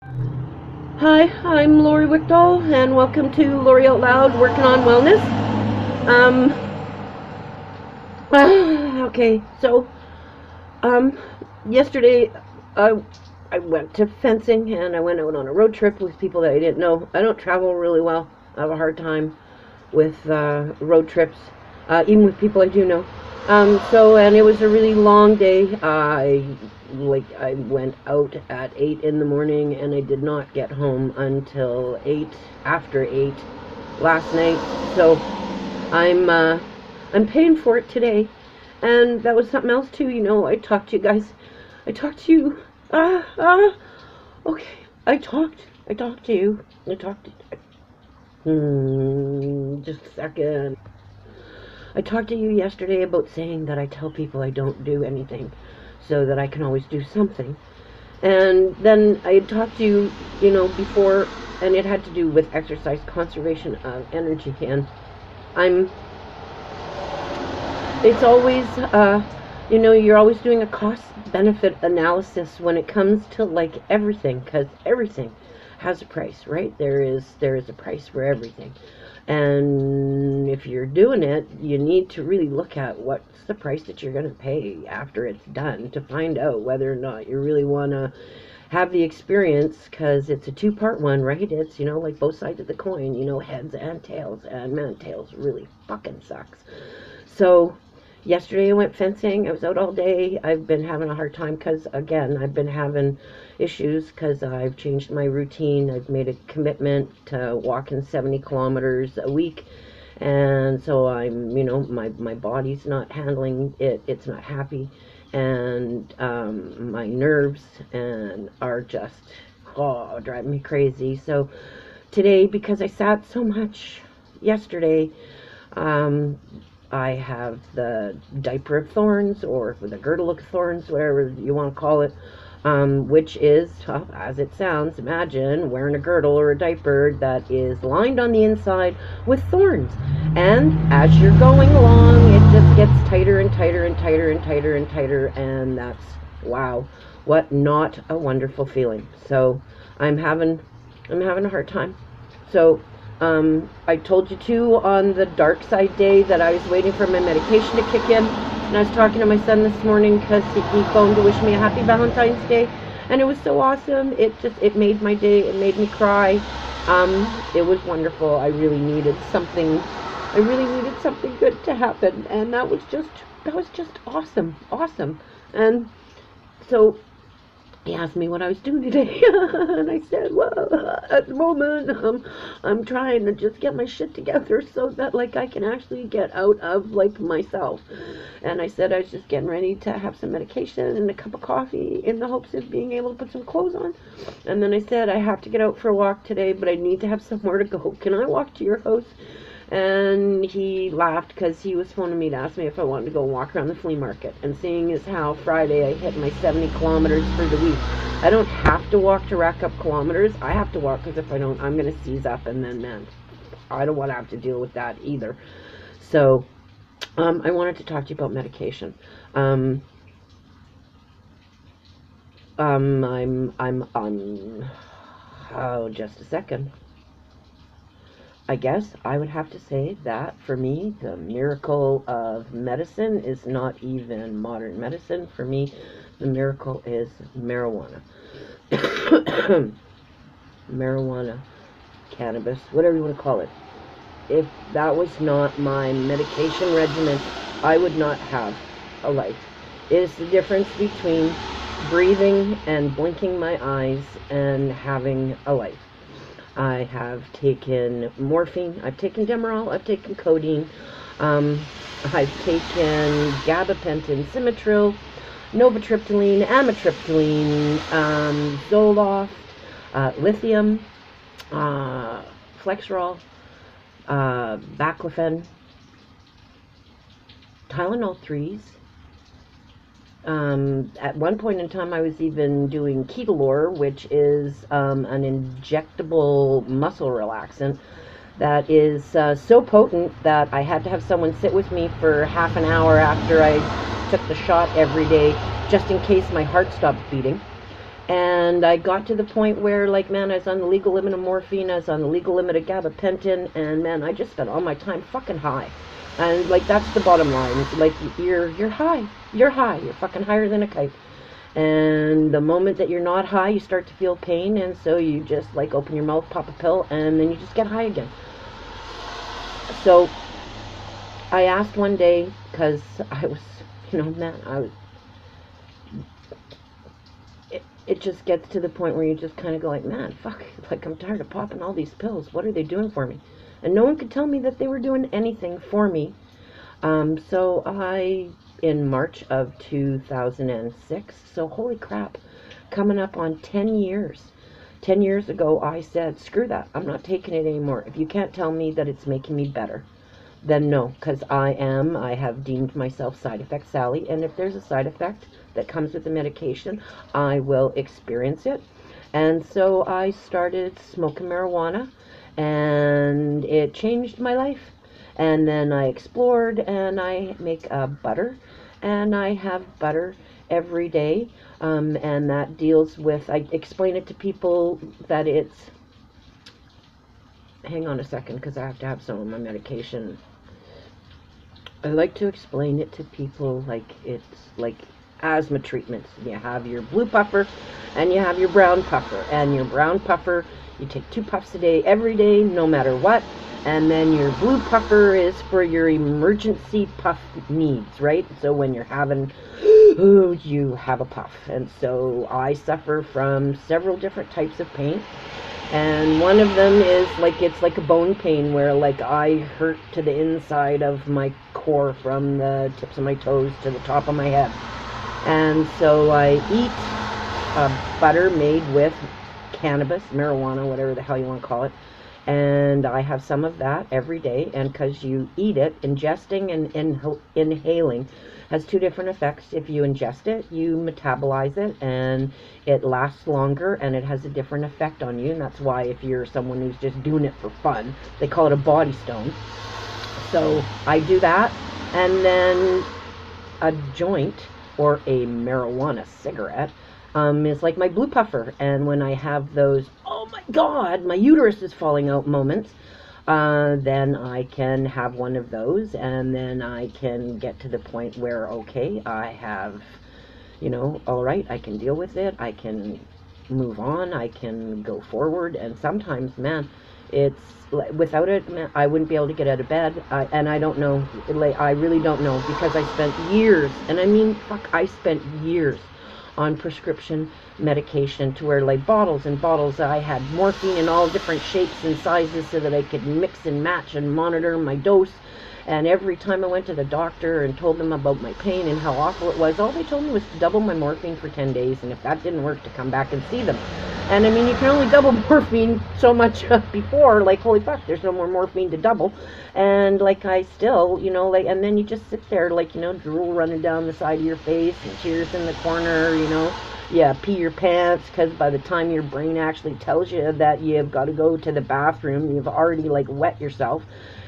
Hi, I'm Lori Wickdahl, and welcome to Lori Out Loud Working on Wellness. Um, okay, so, um, yesterday I went to fencing and I went out on a road trip with people that I didn't know. I don't travel really well. I have a hard time with road trips, even with people I do know. And it was a really long day. I went out at 8 in the morning, and I did not get home until after 8 last night. So I'm paying for it today, and that was something else too. I talked to you guys. I talked to you. Ah, ah. Okay, I talked to you. I talked to. Just a second. I talked to you yesterday about saying that I tell people I don't do anything so that I can always do something. And then I had talked to you, before, and it had to do with exercise, conservation of energy. And I'm, it's always, you're always doing a cost benefit analysis when it comes to like everything, because everything has a price, right? There is a price for everything. And if you're doing it, you need to really look at what's the price that you're going to pay after it's done to find out whether or not you really want to have the experience, because it's a two-part one, right? It's, like both sides of the coin, heads and tails, and man, tails really fucking sucks. So yesterday I went fencing. I was out all day. I've been having a hard time because, again, I've been having issues because I've changed my routine. I've made a commitment to walking 70 kilometers a week. And so my body's not handling it. It's not happy. And my nerves are just, driving me crazy. So today, because I sat so much yesterday, um, I have the diaper of thorns, or the girdle of thorns, whatever you want to call it, which is, as it sounds, imagine wearing a girdle or a diaper that is lined on the inside with thorns. And as you're going along, it just gets tighter and tighter and tighter and tighter and tighter, and that's, wow, what not a wonderful feeling. So I'm having a hard time. So I told you too on the dark side day that I was waiting for my medication to kick in, and I was talking to my son this morning because he phoned to wish me a happy Valentine's Day, and it was so awesome. It made my day. It made me cry. It was wonderful. I really needed something. I really needed something good to happen, and that was just awesome. And so he asked me what I was doing today, and I said, well, at the moment, I'm trying to just get my shit together so that, like, I can actually get out of, like, myself. And I said I was just getting ready to have some medication and a cup of coffee in the hopes of being able to put some clothes on. And then I said, I have to get out for a walk today, but I need to have somewhere to go. Can I walk to your house? And he laughed because he was phoning me to ask me if I wanted to go walk around the flea market. And seeing as how Friday I hit my 70 kilometers for the week, I don't have to walk to rack up kilometers. I have to walk because if I don't, I'm going to seize up, and then, man, I don't want to have to deal with that either. So I wanted to talk to you about medication. Um, oh, just a second. I guess I would have to say that for me, the miracle of medicine is not even modern medicine. For me, the miracle is marijuana. Marijuana, cannabis, whatever you want to call it. If that was not my medication regimen, I would not have a life. It is the difference between breathing and blinking my eyes and having a life. I have taken morphine, I've taken Demerol, I've taken codeine, um, I've taken gabapentin, Simitril, Novatriptyline, amitriptyline, Zoloft, lithium, uh, Flexerol, Baclofen, Tylenol 3s. At one point in time, I was even doing Ketalor, which is an injectable muscle relaxant that is so potent that I had to have someone sit with me for half an hour after I took the shot every day, just in case my heart stopped beating. And I got to the point where, like, man, I was on the legal limit of morphine, I was on the legal limit of gabapentin, and man, I just spent all my time fucking high. And like, that's the bottom line. Like, you're high. You're high. You're fucking higher than a kite. And the moment that you're not high, you start to feel pain, and so you just like open your mouth, pop a pill, and then you just get high again. So I asked one day, because I was, man, it just gets to the point where you just kind of go like, man, fuck, like, I'm tired of popping all these pills. What are they doing for me? And no one could tell me that they were doing anything for me. So in March of 2006, so holy crap, coming up on 10 years. 10 years ago, I said, screw that. I'm not taking it anymore. If you can't tell me that it's making me better, then no, because I have deemed myself Side Effect Sally, and if there's a side effect that comes with the medication, I will experience it. And so I started smoking marijuana, and it changed my life. And then I explored, and I make butter, and I have butter every day, and that deals with, I explain it to people that it's, hang on a second, because I have to have some of my medication. I like to explain it to people like it's like asthma treatments. You have your blue puffer and you have your brown puffer. And your brown puffer, you take 2 puffs a day, every day, no matter what. And then your blue puffer is for your emergency puff needs, right? So when you're having, you have a puff. And so I suffer from several different types of pain. And one of them is like, it's like a bone pain where like I hurt to the inside of my core from the tips of my toes to the top of my head. And so I eat butter made with cannabis, marijuana, whatever the hell you want to call it. And I have some of that every day. And because you eat it, ingesting and inhaling has 2 different effects. If you ingest it, you metabolize it, and it lasts longer, and it has a different effect on you. And that's why if you're someone who's just doing it for fun, they call it a body stone. So I do that, and then a joint or a marijuana cigarette is like my blue puffer. And when I have those, oh my god, my uterus is falling out moments, then I can have one of those, and then I can get to the point where, okay, I have, all right, I can deal with it, I can move on, I can go forward. And sometimes, man, it's without it, man, I wouldn't be able to get out of bed. And I don't know, I really don't know, because I spent years, and I mean, fuck, I spent years on prescription medication, to where like bottles and bottles, I had morphine in all different shapes and sizes so that I could mix and match and monitor my dose. And every time I went to the doctor and told them about my pain and how awful it was, all they told me was to double my morphine for 10 days, and if that didn't work, to come back and see them. And I mean, you can only double morphine so much before, like, holy fuck, there's no more morphine to double. And like, I still, like, and then you just sit there, like, drool running down the side of your face and tears in the corner, yeah, pee your pants, because by the time your brain actually tells you that you've got to go to the bathroom, you've already like wet yourself.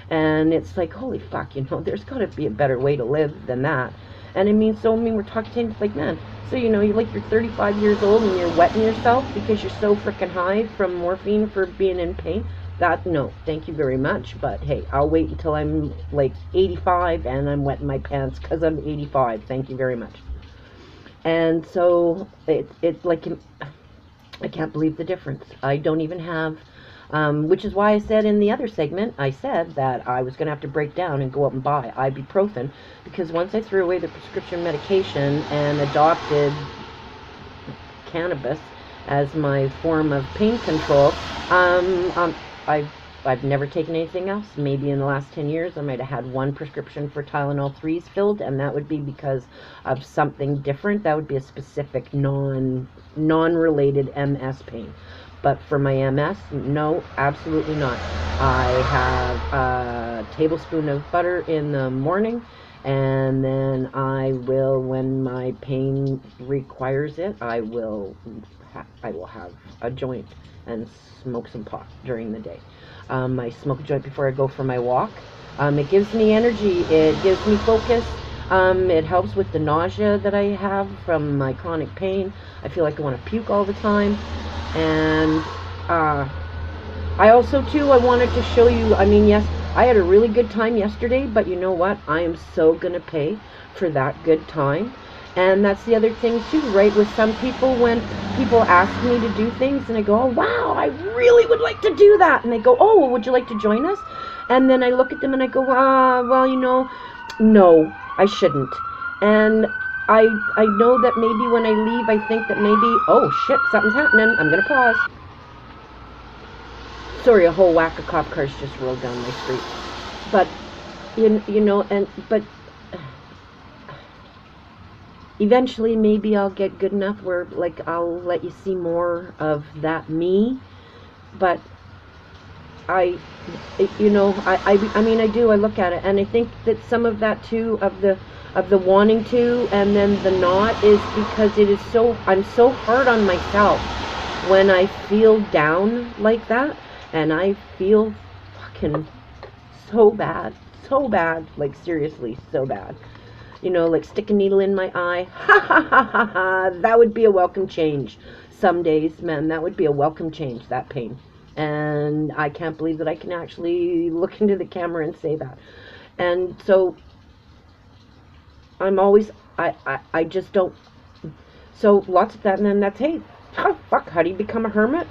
And it's like, holy fuck, there's got to be a better way to live than that. And I mean, we're talking like, man, so you're 35 years old and you're wetting yourself because you're so freaking high from morphine for being in pain. That, no, thank you very much. But hey, I'll wait until I'm like 85 and I'm wetting my pants because I'm 85. Thank you very much. And so it's like, I can't believe the difference. I don't even have, which is why I said in the other segment, I said that I was going to have to break down and go out and buy ibuprofen, because once I threw away the prescription medication and adopted cannabis as my form of pain control, I've never taken anything else. Maybe in the last 10 years I might have had 1 prescription for Tylenol 3s filled, and that would be because of something different. That would be a specific non-related MS pain. But for my MS, no, absolutely not. I have a tablespoon of butter in the morning, and then I will, when my pain requires it, I will have a joint and smoke some pot during the day. I smoke a joint before I go for my walk. It gives me energy, it gives me focus. It helps with the nausea that I have from my chronic pain. I feel like I want to puke all the time. And I also, too, I wanted to show you, I mean, yes, I had a really good time yesterday, but you know what? I am so going to pay for that good time. And that's the other thing, too, right? With some people, when people ask me to do things, and I go, oh, wow, I really would like to do that. And they go, oh, well, would you like to join us? And then I look at them and I go, well, you know, no, I shouldn't. And I know that maybe when I leave, I think that maybe, oh, shit, something's happening. I'm going to pause. Sorry, a whole whack of cop cars just rolled down my street. But, you know, but eventually maybe I'll get good enough where, like, I'll let you see more of that me. But I mean, I do, I look at it, and I think that some of that, too, of the wanting to, and then the not, is because it is so, I'm so hard on myself when I feel down like that. And I feel fucking so bad, like seriously, so bad. You know, like stick a needle in my eye. Ha ha ha ha ha. That would be a welcome change. Some days, man, that would be a welcome change, that pain. And I can't believe that I can actually look into the camera and say that. And so, I'm always, I just don't, so lots of that, and then that's, hey, fuck, how do you become a hermit?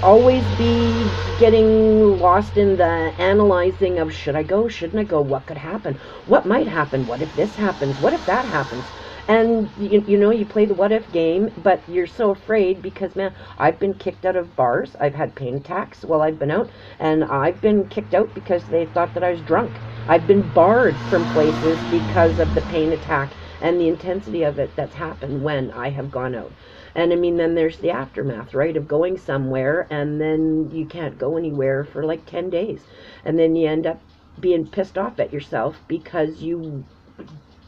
Always be getting lost in the analyzing of, should I go, shouldn't I go, what could happen, what might happen, what if this happens, what if that happens. And you know, you play the what if game, but you're so afraid because, man, I've been kicked out of bars, I've had pain attacks while I've been out, and I've been kicked out because they thought that I was drunk. I've been barred from places because of the pain attack and the intensity of it that's happened when I have gone out. And I mean, then there's the aftermath, right, of going somewhere, and then you can't go anywhere for like 10 days. And then you end up being pissed off at yourself because you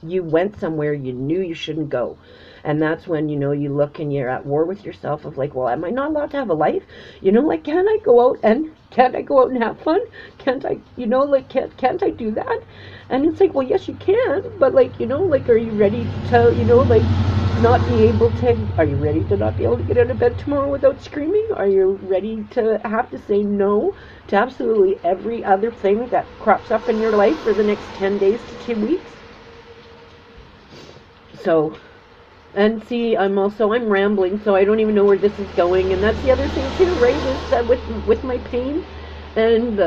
went somewhere you knew you shouldn't go. And that's when, you know, you look and you're at war with yourself of like, well, am I not allowed to have a life? You know, like, can't I go out and have fun? Can't I, you know, like, can't I do that? And it's like, well, yes, you can, but like, you know, like, are you ready to, you know, like, not be able to, are you ready to not be able to get out of bed tomorrow without screaming? Are you ready to have to say no to absolutely every other thing that crops up in your life for the next 10 days to 2 weeks? So, and see, I'm rambling, so I don't even know where this is going, and that's the other thing too, right, is that with my pain and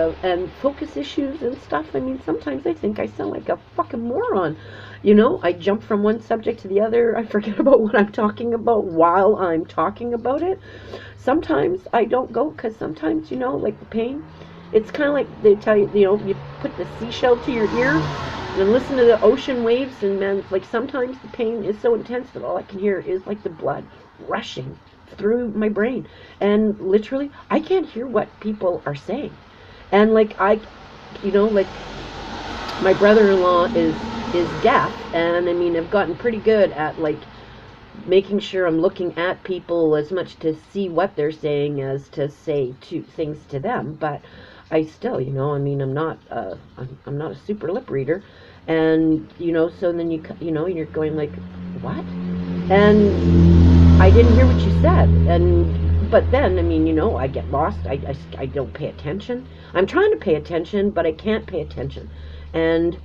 focus issues and stuff, I mean, sometimes I think I sound like a fucking moron. You know, I jump from one subject to the other, I forget about what I'm talking about while I'm talking about it. Sometimes I don't go, because sometimes, you know, like the pain, it's kind of like they tell you, you know, you put the seashell to your ear and listen to the ocean waves, and man, like sometimes the pain is so intense that all I can hear is like the blood rushing through my brain, and literally I can't hear what people are saying. And like you know, like my brother-in-law is deaf, and I mean, I've gotten pretty good at like making sure I'm looking at people as much to see what they're saying as to say things to them. But I still, you know, I mean, I'm not a super lip reader, and you know, so then you know, you're going like, what? And I didn't hear what you said, but then, I mean, you know, I get lost. I don't pay attention. I'm trying to pay attention, but I can't pay attention, and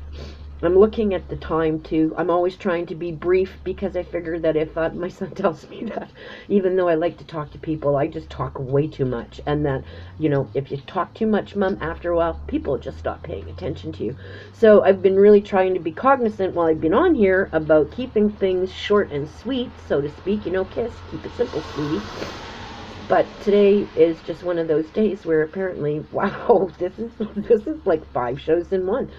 I'm looking at the time too. I'm always trying to be brief because I figure that if my son tells me that, even though I like to talk to people, I just talk way too much. And that, you know, if you talk too much, Mom, after a while, people just stop paying attention to you. So I've been really trying to be cognizant while I've been on here about keeping things short and sweet, so to speak. You know, kiss, keep it simple, sweetie. But today is just one of those days where apparently, wow, this is like 5 shows in one.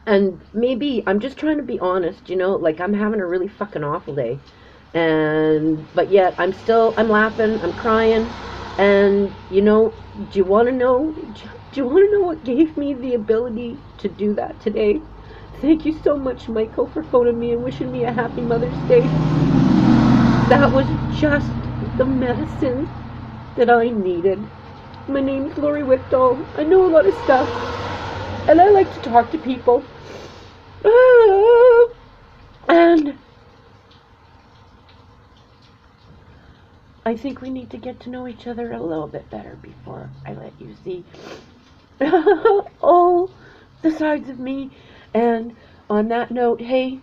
And maybe I'm just trying to be honest, you know, like I'm having a really fucking awful day. But yet I'm laughing, I'm crying. And, you know, do you want to know what gave me the ability to do that today? Thank you so much, Michael, for phoning me and wishing me a happy Mother's Day. That was just the medicine that I needed. My name's Lori Wickdahl. I know a lot of stuff, and I like to talk to people. And I think we need to get to know each other a little bit better before I let you see all the sides of me. And on that note, hey,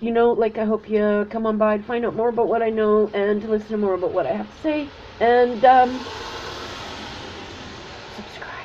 like I hope you come on by to find out more about what I know and to listen to more about what I have to say. And subscribe.